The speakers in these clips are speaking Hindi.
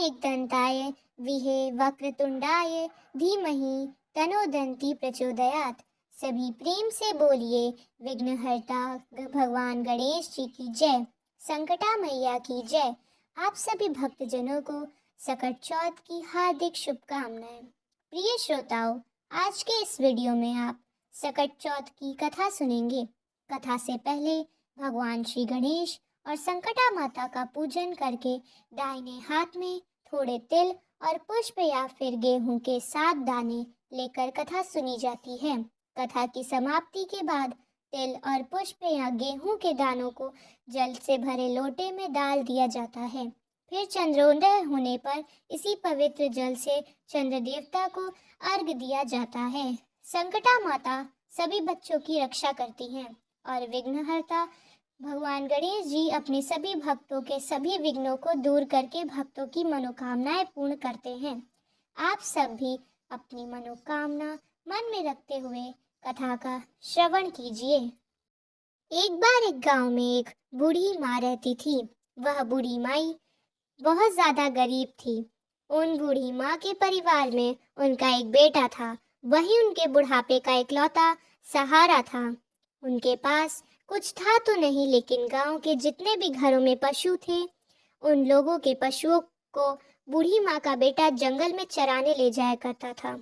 एकदन्ताय विहे वक्रतुंडाय धीमहि तनोदन्ति प्रचोदयात्। सभी प्रेम से बोलिए विघ्नहर्ता भगवान गणेश जी की जय, संकटा मैया की जय। आप सभी भक्तजनों को सकट चौथ की हार्दिक शुभकामनाएं। प्रिय श्रोताओं, आज के इस वीडियो में आप सकट चौथ की कथा सुनेंगे। कथा से पहले भगवान श्री गणेश और संकटा माता का पूजन करके दाहिने हाथ में थोड़े तिल और पुष्प या फिर गेहूं के 7 दाने लेकर कथा सुनी जाती है। कथा की समाप्ति के बाद तिल और पुष्प या गेहूं के दानों को जल से भरे लोटे में डाल दिया जाता है। फिर चंद्रोदय होने पर इसी पवित्र जल से चंद्र देवता को अर्घ्य दिया जाता है। संकटा माता सभी बच्चों की रक्षा करती हैं और विघ्नहर्ता भगवान गणेश जी अपने सभी भक्तों के सभी विघ्नों को दूर करके भक्तों की मनोकामनाएं पूर्ण करते हैं। आप सब भी अपनी मनोकामना मन में रखते हुए कथा का श्रवण कीजिए। एक बार एक गांव में एक बूढ़ी माँ रहती थी। वह बूढ़ी माई बहुत ज्यादा गरीब थी। उन बूढ़ी माँ के परिवार में उनका एक बेटा था। वही उनके बुढ़ापे का इकलौता सहारा था। उनके पास कुछ था तो नहीं, लेकिन गांव के जितने भी घरों में पशु थे, उन लोगों के पशुओं को बूढ़ी माँ का बेटा जंगल में चराने ले जाया करता था।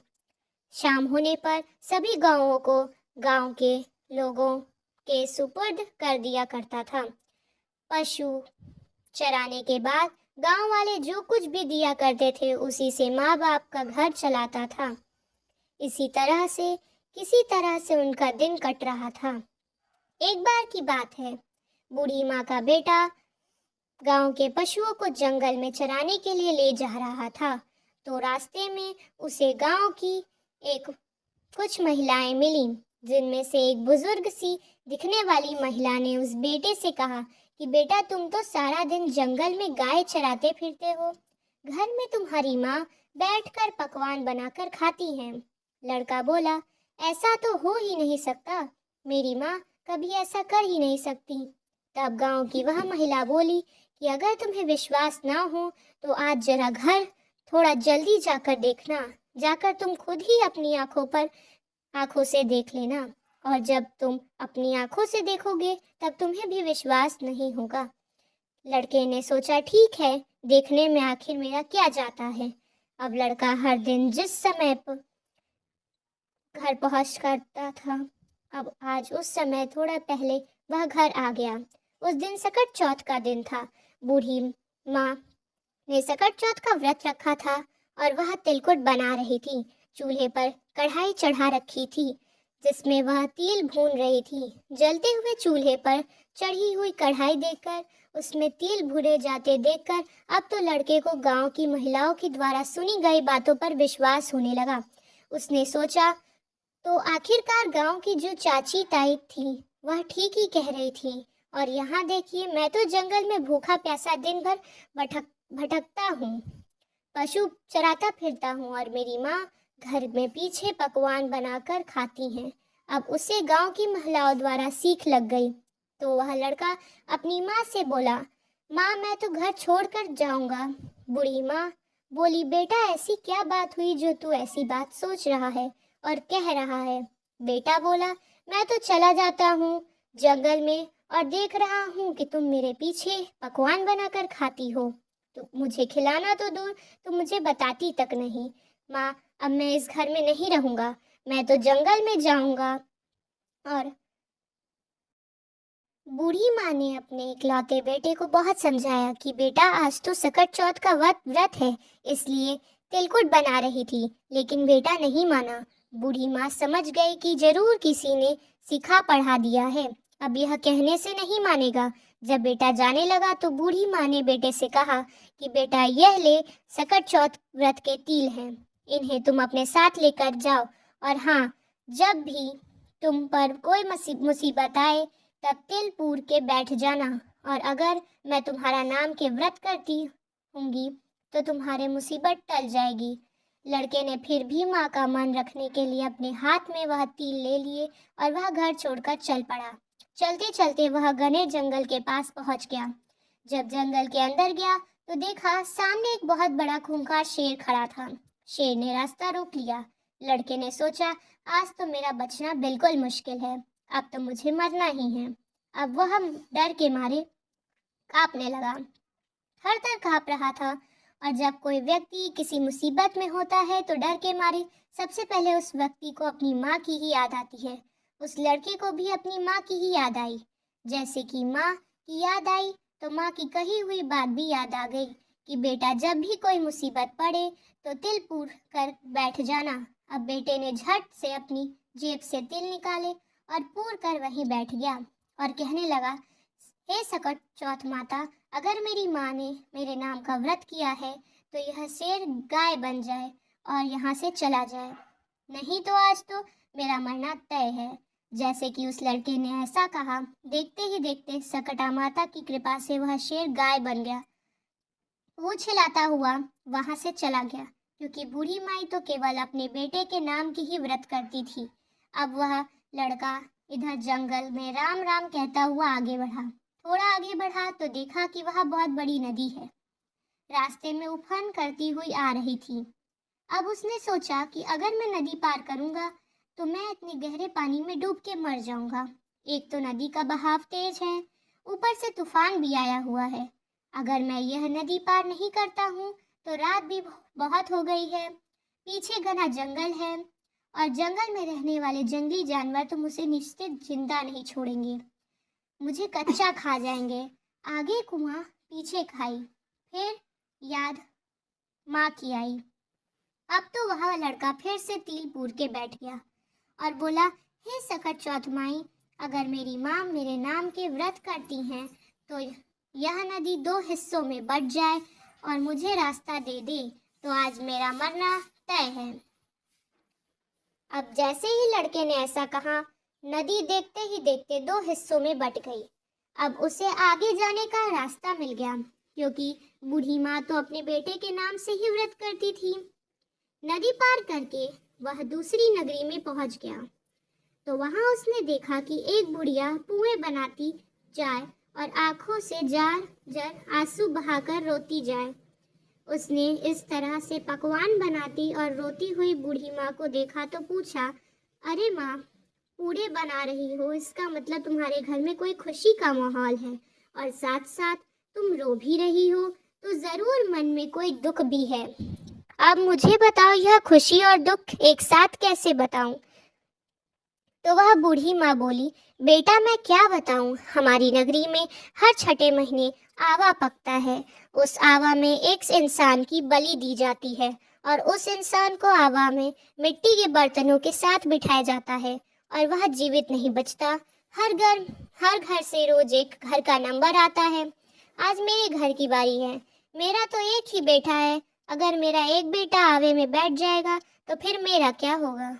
शाम होने पर सभी गांवों को गांव के लोगों के सुपुर्द कर दिया करता था। पशु चराने के बाद गांव वाले जो कुछ भी दिया करते थे उसी से माँ बाप का घर चलाता था। इसी तरह से किसी तरह से उनका दिन कट रहा था। एक बार की बात है, बूढ़ी माँ का बेटा गांव के पशुओं को जंगल में चराने के लिए ले जा रहा था। तो रास्ते में उसे गांव की कुछ महिलाएं मिली, जिनमें से एक बुजुर्ग सी दिखने वाली महिला ने उस बेटे से कहा कि बेटा, तुम तो सारा दिन जंगल में गाय चराते फिरते हो, घर में तुम्हारी माँ बैठकर पकवान बनाकर खाती हैं। लड़का बोला, ऐसा तो हो ही नहीं सकता, मेरी माँ कभी ऐसा कर ही नहीं सकती। तब गांव की वह महिला बोली कि अगर तुम्हें विश्वास ना हो तो आज जरा घर थोड़ा जल्दी जाकर देखना, जाकर तुम खुद ही अपनी आंखों से देख लेना, और जब तुम अपनी आंखों से देखोगे तब तुम्हें भी विश्वास नहीं होगा। लड़के ने सोचा, ठीक है, देखने में आखिर मेरा क्या जाता है। अब लड़का हर दिन जिस समय पर घर पहुंच करता था, अब आज उस समय थोड़ा पहले वह घर आ गया। उस दिन सकट चौथ का दिन था। बूढ़ी माँ ने सकट चौथ का व्रत रखा था और वह तिलकुट बना रही थी। चूल्हे पर कढ़ाई चढ़ा रखी थी जिसमें वह तिल भून रही थी। जलते हुए चूल्हे पर चढ़ी हुई कढ़ाई देखकर, उसमें तिल भुने जाते देखकर अब तो लड़के को गांव की महिलाओं के द्वारा सुनी गई बातों पर विश्वास होने लगा। उसने सोचा, तो आखिरकार गांव की जो चाची ताई थी वह ठीक ही कह रही थी, और यहाँ देखिए, मैं तो जंगल में भूखा प्यासा दिन भर भटकता हूँ, पशु चराता फिरता हूँ, और मेरी माँ घर में पीछे पकवान बनाकर खाती हैं। अब उसे गांव की महिलाओं द्वारा सीख लग गई। तो वह लड़का अपनी माँ से बोला, माँ, मैं तो घर छोड़कर जाऊंगा। बूढ़ी माँ बोली, बेटा, ऐसी क्या बात हुई जो तू ऐसी बात सोच रहा है और कह रहा है। बेटा बोला, मैं तो चला जाता हूँ जंगल में और देख रहा हूँ कि तुम मेरे पीछे पकवान बनाकर खाती हो, तो मुझे खिलाना तो दूर, तुम मुझे बताती तक नहीं। माँ, अब मैं इस घर में नहीं रहूंगा, मैं तो जंगल में जाऊंगा। और बूढ़ी माँ ने अपने इकलौते बेटे को बहुत समझाया कि बेटा, आज तो सकट चौथ का व्रत है, इसलिए तिलकुट बना रही थी, लेकिन बेटा नहीं माना। बूढ़ी माँ समझ गई कि जरूर किसी ने सिखा पढ़ा दिया है, अब यह कहने से नहीं मानेगा। जब बेटा जाने लगा तो बूढ़ी माँ ने बेटे से कहा कि बेटा, यह ले सकट चौथ व्रत के तिल हैं, इन्हें तुम अपने साथ लेकर जाओ, और हाँ, जब भी तुम पर कोई मुसीबत आए तब तिल पूर के बैठ जाना, और अगर मैं तुम्हारा नाम के व्रत करती होंगी तो तुम्हारे मुसीबत टल जाएगी। लड़के ने फिर भी माँ का मन रखने के लिए अपने हाथ में वह तिल ले लिए और वह घर छोड़कर चल पड़ा। चलते चलते वह घने जंगल के पास पहुंच गया। जब जंगल के अंदर गया तो देखा सामने एक बहुत बड़ा खूंखार शेर खड़ा था। शेर ने रास्ता रोक लिया। लड़के ने सोचा, आज तो मेरा बचना बिल्कुल मुश्किल है, अब तो मुझे मरना ही है। अब वह डर के मारे कांपने लगा, हर तरफ कांप रहा था। और जब कोई व्यक्ति किसी मुसीबत में होता है तो डर के मारे सबसे पहले उस व्यक्ति को अपनी माँ की ही याद आती है। उस लड़के को भी अपनी माँ की ही याद आई। जैसे कि माँ की याद आई तो माँ की कही हुई बात भी याद आ गई कि बेटा, जब भी कोई मुसीबत पड़े तो तिल पूर कर बैठ जाना। अब बेटे ने झट से अपनी जेब से तिल निकाले और पूर कर वहीं बैठ गया और कहने लगा, हे सकट चौथ माता, अगर मेरी माँ ने मेरे नाम का व्रत किया है तो यह शेर गाय बन जाए और यहाँ से चला जाए, नहीं तो आज तो मेरा मरना तय है। जैसे कि उस लड़के ने ऐसा कहा, देखते ही देखते सकटा माता की कृपा से वह शेर गाय बन गया। वो छिलाता हुआ वहां से चला गया, क्योंकि बूढ़ी माई तो केवल अपने बेटे के नाम की ही व्रत करती थी। अब वह लड़का इधर जंगल में राम राम कहता हुआ आगे बढ़ा। थोड़ा आगे बढ़ा तो देखा कि वह बहुत बड़ी नदी है, रास्ते में उफन करती हुई आ रही थी। अब उसने सोचा कि अगर मैं नदी पार करूंगा तो मैं इतने गहरे पानी में डूब के मर जाऊंगा। एक तो नदी का बहाव तेज है, ऊपर से तूफान भी आया हुआ है। अगर मैं यह नदी पार नहीं करता हूँ तो रात भी बहुत हो गई है, पीछे घना जंगल है और जंगल में रहने वाले जंगली जानवर तो मुझे निश्चित जिंदा नहीं छोड़ेंगे, मुझे कच्चा खा जाएंगे। आगे कुआं पीछे खाई, फिर याद माँ की आई। अब तो वह लड़का फिर से तिल पूर के बैठ गया और बोला, हे सकट चौथ माई, अगर मेरी माँ मेरे नाम के व्रत करती हैं तो यह नदी 2 हिस्सों में बट जाए और मुझे रास्ता दे दे तो आज मेरा मरना तय है। अब जैसे ही लड़के ने ऐसा कहा, नदी देखते ही देखते 2 हिस्सों में बट गई। अब उसे आगे जाने का रास्ता मिल गया, क्योंकि बूढ़ी माँ तो अपने बेटे के नाम से ही व्रत करती थी। नदी पार करके वह दूसरी नगरी में पहुंच गया तो वहां उसने देखा कि एक बुढ़िया पुए बनाती जाए और आंखों से जार जार आंसू बहाकर रोती जाए। उसने इस तरह से पकवान बनाती और रोती हुई बूढ़ी माँ को देखा तो पूछा, अरे माँ, पूड़े बना रही हो, इसका मतलब तुम्हारे घर में कोई खुशी का माहौल है और साथ साथ तुम रो भी रही हो, तो जरूर मन में कोई दुख भी है। अब मुझे बताओ, यह खुशी और दुख एक साथ कैसे बताऊं? तो वह बूढ़ी माँ बोली, बेटा मैं क्या बताऊं, हमारी नगरी में हर छठे महीने आवा पकता है। उस आवा में एक इंसान की बलि दी जाती है और उस इंसान को आवा में मिट्टी के बर्तनों के साथ बिठाया जाता है और वह जीवित नहीं बचता। हर घर से रोज एक घर का नंबर आता है। आज मेरे घर की बारी है। मेरा तो एक ही बेटा है, अगर मेरा एक बेटा आवे में बैठ जाएगा तो फिर मेरा क्या होगा?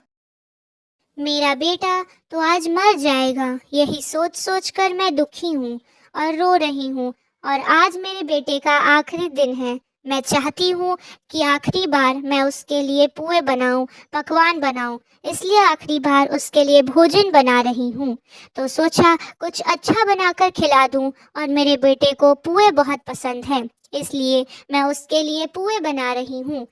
मेरा बेटा तो आज मर जाएगा, यही सोच सोच कर मैं दुखी हूँ और रो रही हूँ। और आज मेरे बेटे का आखिरी दिन है। मैं चाहती हूँ कि आखिरी बार मैं उसके लिए पुए बनाऊं, पकवान बनाऊं, इसलिए आखिरी बार उसके लिए भोजन बना रही हूँ। तो सोचा कुछ अच्छा बनाकर खिला दूं और मेरे बेटे को पुए बहुत पसंद है, इसलिए मैं उसके लिए पुए बना रही हूँ।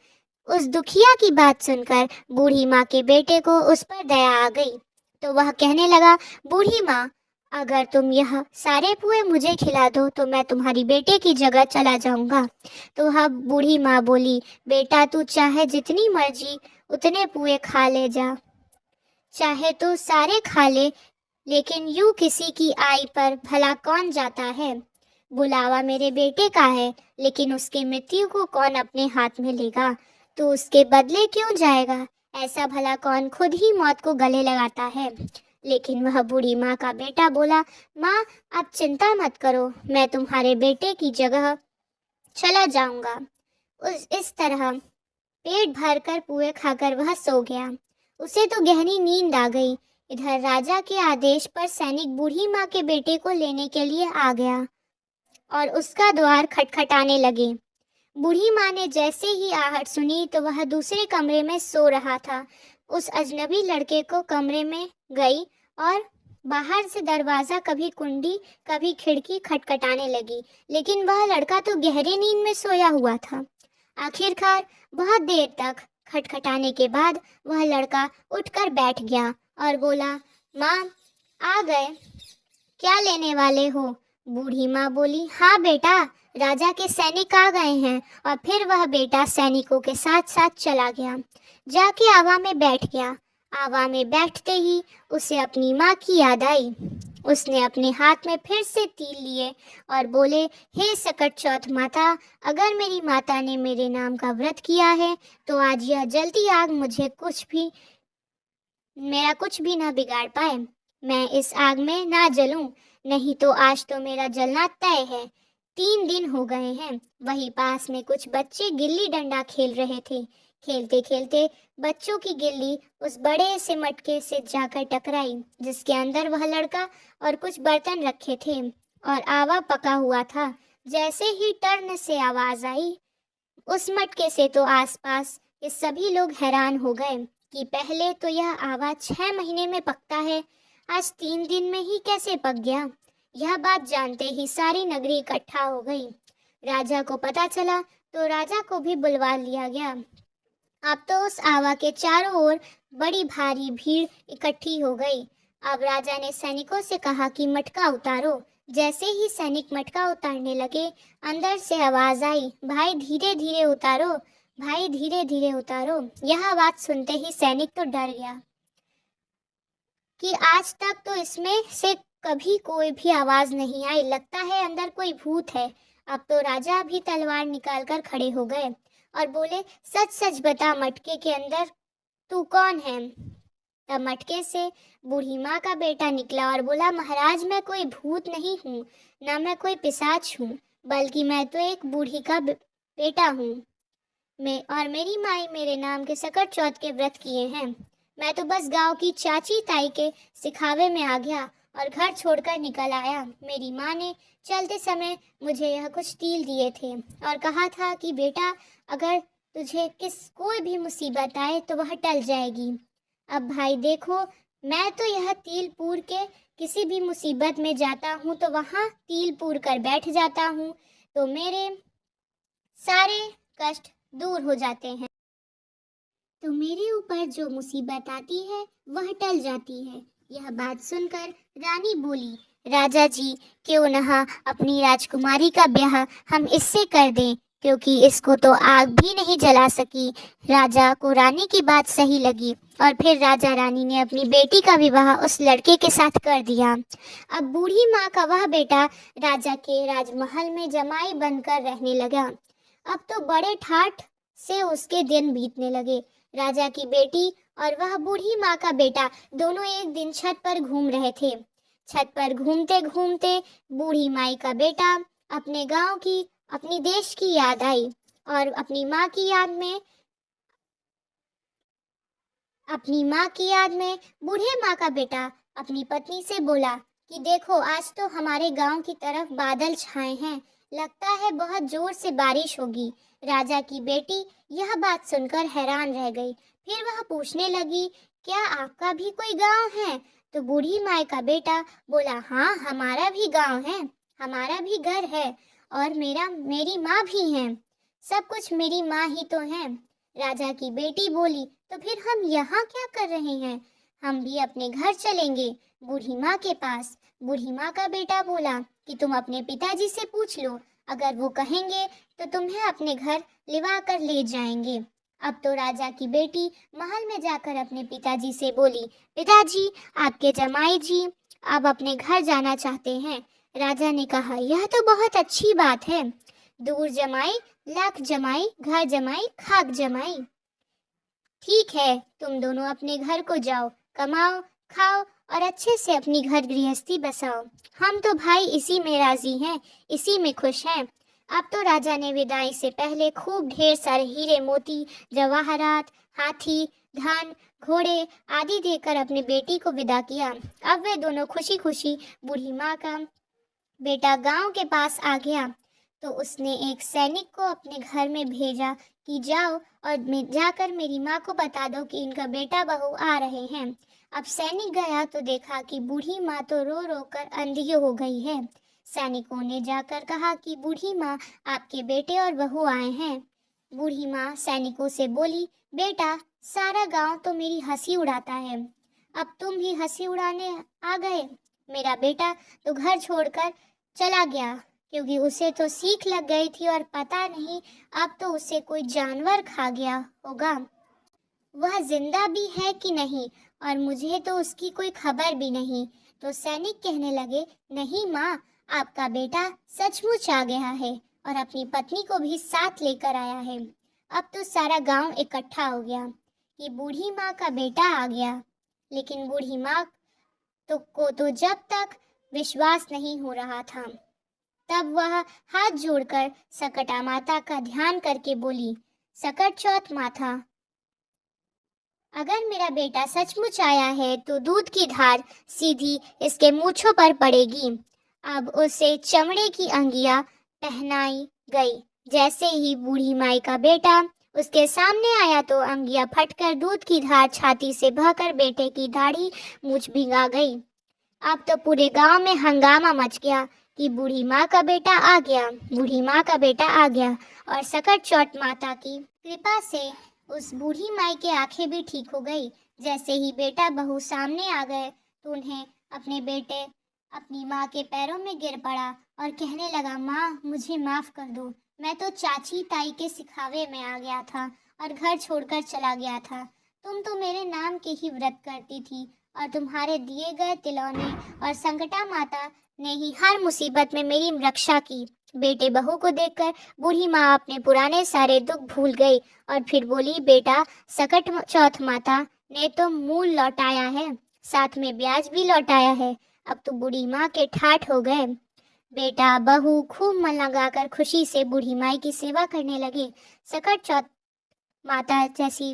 उस दुखिया की बात सुनकर बूढ़ी माँ के बेटे को उस पर दया आ गई, तो वह कहने लगा, बूढ़ी माँ, अगर तुम यह सारे पुए मुझे खिला दो तो मैं तुम्हारी बेटे की जगह चला जाऊंगा। तो वह बूढ़ी माँ बोली, बेटा तू चाहे जितनी मर्जी उतने पुए खा ले जा, चाहे तो सारे खा ले, लेकिन यूं किसी की आई पर भला कौन जाता है। बुलावा मेरे बेटे का है, लेकिन उसके मृत्यु को कौन अपने हाथ में लेगा, तो उसके बदले क्यों जाएगा? ऐसा भला कौन खुद ही मौत को गले लगाता है? लेकिन वह बूढ़ी माँ का बेटा बोला, माँ आप चिंता मत करो, मैं तुम्हारे बेटे की जगह चला जाऊंगा। इस तरह पेट भरकर पुए खाकर वह सो गया। उसे तो गहरी नींद आ गई। इधर राजा के आदेश पर सैनिक बूढ़ी माँ के बेटे को लेने के लिए आ गया और उसका द्वार खटखटाने लगे। बूढ़ी माँ ने जैसे ही आहट सुनी तो वह दूसरे कमरे में सो रहा था। उस अजनबी लड़के को कमरे में गई और बाहर से दरवाज़ा कभी कुंडी कभी खिड़की खटखटाने लगी, लेकिन वह लड़का तो गहरी नींद में सोया हुआ था। आखिरकार बहुत देर तक खटखटाने के बाद वह लड़का उठकर बैठ गया और बोला, माँ आ गए, क्या लेने वाले हो? बूढ़ी माँ बोली, हाँ बेटा, राजा के सैनिक आ गए हैं। और फिर वह बेटा सैनिकों के साथ साथ चला गया, जाके आवा में बैठ गया। आवा में बैठते ही उसे अपनी माँ की याद आई। उसने अपने हाथ में फिर से तील लिए और बोले, हे सकट चौथ माता, अगर मेरी माता ने मेरे नाम का व्रत किया है तो आज यह जलती आग मेरा कुछ भी ना बिगाड़ पाए। मैं इस आग में ना जलूं, नहीं तो आज तो मेरा जलना तय है। 3 दिन हो गए हैं। वहीं पास में कुछ बच्चे गिल्ली डंडा खेल रहे थे। खेलते खेलते बच्चों की गिल्ली उस बड़े से मटके से जाकर टकराई, जिसके अंदर वह लड़का और कुछ बर्तन रखे थे और आवा पका हुआ था। जैसे ही टर्न से आवाज आई उस मटके से, तो आसपास के सभी लोग हैरान हो गए कि पहले तो यह आवा 6 महीने में पकता है, आज 3 दिन में ही कैसे पक गया। यह बात जानते ही सारी नगरी इकट्ठा हो गई। राजा को पता चला तो राजा को भी बुलवा लिया गया। अब तो उस आवा के चारों ओर बड़ी भारी भीड़ इकट्ठी हो गई। अब राजा ने सैनिकों से कहा कि मटका उतारो। जैसे ही सैनिक मटका उतारने लगे, अंदर से आवाज आई, भाई धीरे धीरे उतारो, भाई धीरे धीरे उतारो। यह आवाज सुनते ही सैनिक तो डर गया कि आज तक तो इसमें से कभी कोई भी आवाज नहीं आई, लगता है अंदर कोई भूत है। अब तो राजा भी तलवार निकालकर खड़े हो गए और बोले, सच सच बता, मटके के अंदर तू कौन है? तब मटके से बूढ़ी माँ का बेटा निकला और बोला, महाराज मैं कोई भूत नहीं हूँ, ना मैं कोई पिशाच हूँ, बल्कि मैं तो एक बूढ़ी का बेटा हूँ। मैं और मेरी माई मेरे नाम के सकट चौथ के व्रत किए हैं। मैं तो बस गांव की चाची ताई के सिखावे में आ गया और घर छोड़कर निकल आया। मेरी माँ ने चलते समय मुझे यह कुछ तिल दिए थे और कहा था कि बेटा, अगर तुझे कोई भी मुसीबत आए तो वह टल जाएगी। अब भाई देखो, मैं तो यह तिल पूर के किसी भी मुसीबत में जाता हूँ तो वहाँ तिल पूर कर बैठ जाता हूँ, तो मेरे सारे कष्ट दूर हो जाते हैं। तो मेरे ऊपर जो मुसीबत आती है वह टल जाती है। यह बात सुनकर रानी बोली, राजा जी, क्यों न अपनी राजकुमारी का ब्याह हम इससे कर दें, क्योंकि इसको तो आग भी नहीं जला सकी। राजा को रानी की बात सही लगी और फिर राजा रानी ने अपनी बेटी का विवाह उस लड़के के साथ कर दिया। अब बूढ़ी माँ का वह बेटा राजा के राजमहल में जमाई बनकर रहने लगा। अब तो बड़े ठाठ से उसके दिन बीतने लगे। राजा की बेटी और वह बूढ़ी माँ का बेटा दोनों एक दिन छत पर घूम रहे थे। छत पर घूमते घूमते बूढ़ी माई का बेटा अपने गांव की, अपनी देश की याद आई और अपनी माँ की याद में बूढ़े माँ का बेटा अपनी पत्नी से बोला कि देखो, आज तो हमारे गांव की तरफ बादल छाए हैं, लगता है बहुत जोर से बारिश होगी। राजा की बेटी यह बात सुनकर हैरान रह गई। फिर वह पूछने लगी, क्या आपका भी कोई गांव है? तो बूढ़ी माई का बेटा बोला, हाँ, हमारा भी गांव है, हमारा भी घर है और मेरी माँ भी है, सब कुछ मेरी माँ ही तो है। राजा की बेटी बोली, तो फिर हम यहाँ क्या कर रहे हैं? हम भी अपने घर चलेंगे, बूढ़ी माँ के पास। बूढ़ी माँ का बेटा बोला कि तुम अपने पिताजी से पूछ लो, अगर वो कहेंगे तो तुम्हें अपने घर लिवा कर ले जाएंगे। अब तो राजा की बेटी महल में जाकर अपने पिताजी से बोली, पिताजी, आपके जमाई जी अब अपने घर जाना चाहते हैं। राजा ने कहा, यह तो बहुत अच्छी बात है, दूर जमाई लाख जमाई, घर जमाई खाक जमाई। ठीक है, तुम दोनों अपने घर को जाओ, कमाओ, खाओ और अच्छे से अपनी घर गृहस्थी बसाओ। हम तो भाई इसी में राजी हैं, इसी में खुश हैं। अब तो राजा ने विदाई से पहले खूब ढेर सारे हीरे मोती, जवाहरात, हाथी, धन, घोड़े आदि देकर अपनी बेटी को विदा किया। अब वे दोनों खुशी खुशी, बूढ़ी माँ का बेटा गांव के पास आ गया। तो उसने एक सैनिक को अपने घर में भेजा कि जाओ और जाकर मेरी माँ को बता दो कि इनका बेटा बहू आ रहे हैं। अब सैनिक गया तो देखा कि बूढ़ी माँ तो रो रो कर अंधी हो गई है। सैनिकों ने जाकर कहा कि बूढ़ी माँ, आपके बेटे और बहू आए हैं। बूढ़ी माँ सैनिकों से बोली, बेटा, सारा गांव तो मेरी हंसी उड़ाता है, अब तुम भी हंसी उड़ाने आ गए। मेरा बेटा तो घर छोड़कर चला गया क्योंकि उसे तो सीख लग गई थी और पता नहीं अब तो उसे कोई जानवर खा गया होगा। वह जिंदा भी है कि नहीं और मुझे तो उसकी कोई खबर भी नहीं। तो सैनिक कहने लगे, नहीं माँ, आपका बेटा सचमुच आ गया है और अपनी पत्नी को भी साथ लेकर आया है। अब तो सारा गांव इकट्ठा हो गया कि बूढ़ी माँ का बेटा आ गया। लेकिन बूढ़ी माँ को जब तक विश्वास नहीं हो रहा था, तब वह हाथ जोड़कर सकटा माता का ध्यान करके बोली, सकट चौथ माता, अगर मेरा बेटा सचमुच आया है तो दूध की धार सीधी इसके मूंछों पर पड़ेगी। अब उसे चमड़े की अंगिया पहनाई गई। जैसे ही बूढ़ी माई का बेटा उसके सामने आया तो अंगिया फटकर दूध की धार छाती से बहकर बेटे की दाढ़ी मूछ भिंगा गई। अब तो पूरे गांव में हंगामा मच गया कि बूढ़ी माँ का बेटा आ गया, बूढ़ी माँ का बेटा आ गया। और सकट चौथ माता की कृपा से उस बूढ़ी माई की आंखें भी ठीक हो गई। जैसे ही बेटा बहू सामने आ गए तो उन्हें अपने बेटे अपनी माँ के पैरों में गिर पड़ा और कहने लगा, माँ, मुझे माफ कर दो, मैं तो चाची ताई के सिखावे में आ गया था और घर छोड़कर चला गया था। तुम तो मेरे नाम के ही व्रत करती थी और तुम्हारे दिए गए तिलौने और संकटा माता ने ही हर मुसीबत में मेरी रक्षा की। बेटे बहू को देखकर बूढ़ी माँ अपने पुराने सारे दुख भूल गई और फिर बोली, बेटा, सकट चौथ माता ने तो मूल लौटाया है, साथ में ब्याज भी लौटाया है। अब तो बूढ़ी माँ के ठाठ हो गए। बेटा बहू खूब मन लगाकर खुशी से बूढ़ी माई की सेवा करने लगे। सकट चौथ माता जैसी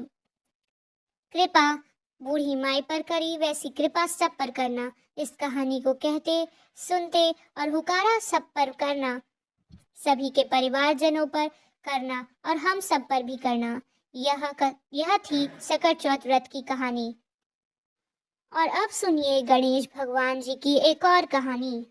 कृपा बूढ़ी माई पर करी, वैसी कृपा सब पर करना। इस कहानी को कहते, सुनते और हुकारा सब पर करना, सभी के परिवारजनों पर करना और हम सब पर भी करना। यह थी सकट चौथ व्रत की कहानी। और अब सुनिए गणेश भगवान जी की एक और कहानी।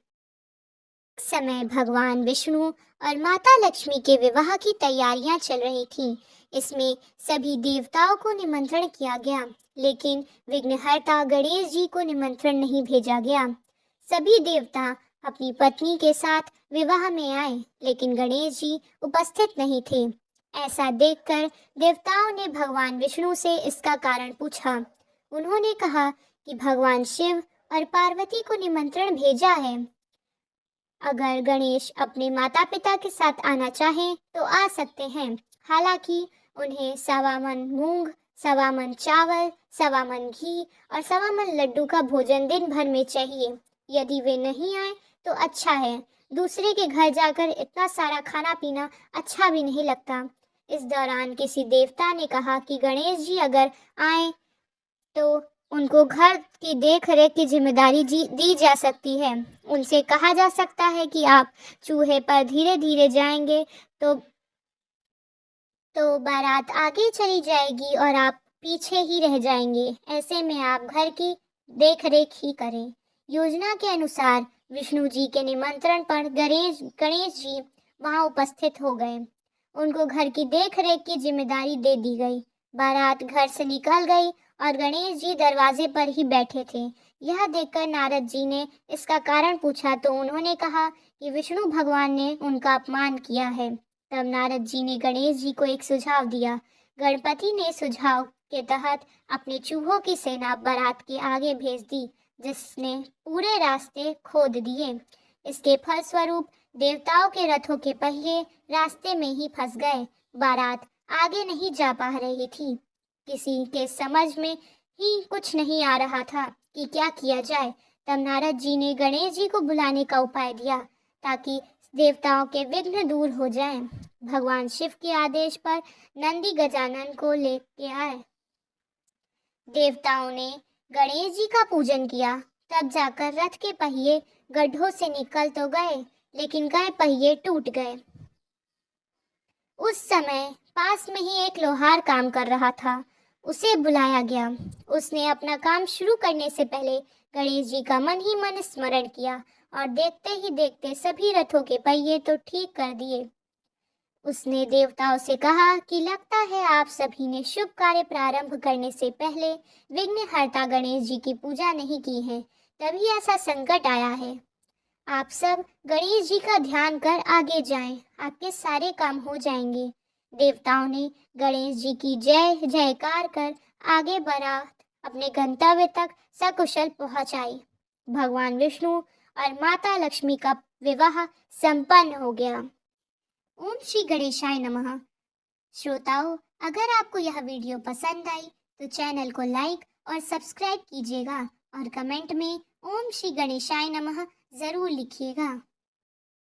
समय भगवान विष्णु और माता लक्ष्मी के विवाह की तैयारियां चल रही थीं। इसमें सभी देवताओं को निमंत्रण किया गया, लेकिन विघ्नहर्ता गणेश जी को निमंत्रण नहीं भेजा गया। सभी देवता अपनी पत्नी के साथ विवाह में आए, लेकिन गणेश जी उपस्थित नहीं थे। ऐसा देखकर देवताओं ने भगवान विष्णु से इसका कारण पूछा। उन्होंने कहा कि भगवान शिव और पार्वती को निमंत्रण भेजा है। अगर गणेश अपने माता पिता के साथ आना चाहें तो आ सकते हैं। हालांकि उन्हें 1.25 मन मूंग, 1.25 मन चावल, 1.25 मन घी और 1.25 मन लड्डू का भोजन दिन भर में चाहिए। यदि वे नहीं आए तो अच्छा है, दूसरे के घर जाकर इतना सारा खाना पीना अच्छा भी नहीं लगता। इस दौरान किसी देवता ने कहा कि गणेश जी अगर आए तो उनको घर की देख रेख की जिम्मेदारी दी जा सकती है। उनसे कहा जा सकता है कि आप चूहे पर धीरे धीरे जाएंगे तो बारात आगे चली जाएगी और आप पीछे ही रह जाएंगे। ऐसे में आप घर की देख रेख ही करें। योजना के अनुसार विष्णु जी के निमंत्रण पर गणेश जी वहां उपस्थित हो गए। उनको घर की देख रेख की जिम्मेदारी दे दी गई। बारात घर से निकल गई और गणेश जी दरवाजे पर ही बैठे थे। यह देखकर नारद जी ने इसका कारण पूछा तो उन्होंने कहा कि विष्णु भगवान ने उनका अपमान किया है। तब नारद जी ने गणेश जी को एक सुझाव दिया। गणपति ने सुझाव के तहत अपने चूहों की सेना बारात के आगे भेज दी, जिसने पूरे रास्ते खोद दिए। इसके फलस्वरूप देवताओं के रथों के पहिए रास्ते में ही फंस गए। बारात आगे नहीं जा पा रही थी। किसी के समझ में ही कुछ नहीं आ रहा था कि क्या किया जाए। तब नारद जी ने गणेश जी को बुलाने का उपाय दिया ताकि देवताओं के विघ्न दूर हो जाएं। भगवान शिव के आदेश पर नंदी गजानन को लेके आए। देवताओं ने गणेश जी का पूजन किया। तब जाकर रथ के पहिए गड्ढों से निकल तो गए, लेकिन गए पहिए टूट गए। उस समय पास में ही एक लोहार काम कर रहा था। उसे बुलाया गया। उसने अपना काम शुरू करने से पहले गणेश जी का मन ही मन स्मरण किया और देखते ही देखते सभी रथों के पहिए तो ठीक कर दिए। उसने देवताओं से कहा कि लगता है आप सभी ने शुभ कार्य प्रारंभ करने से पहले विघ्नहर्ता गणेश जी की पूजा नहीं की है, तभी ऐसा संकट आया है। आप सब गणेश जी का ध्यान कर आगे जाएं, आपके सारे काम हो जाएंगे। देवताओं ने गणेश जी की जय जयकार कर आगे बढ़ा अपने गंतव्य तक सकुशल पहुंच आई। भगवान विष्णु और माता लक्ष्मी का विवाह संपन्न हो गया। ओम श्री गणेशाय नमः। श्रोताओं, अगर आपको यह वीडियो पसंद आई तो चैनल को लाइक और सब्सक्राइब कीजिएगा और कमेंट में ओम श्री गणेशाय नमः जरूर लिखिएगा।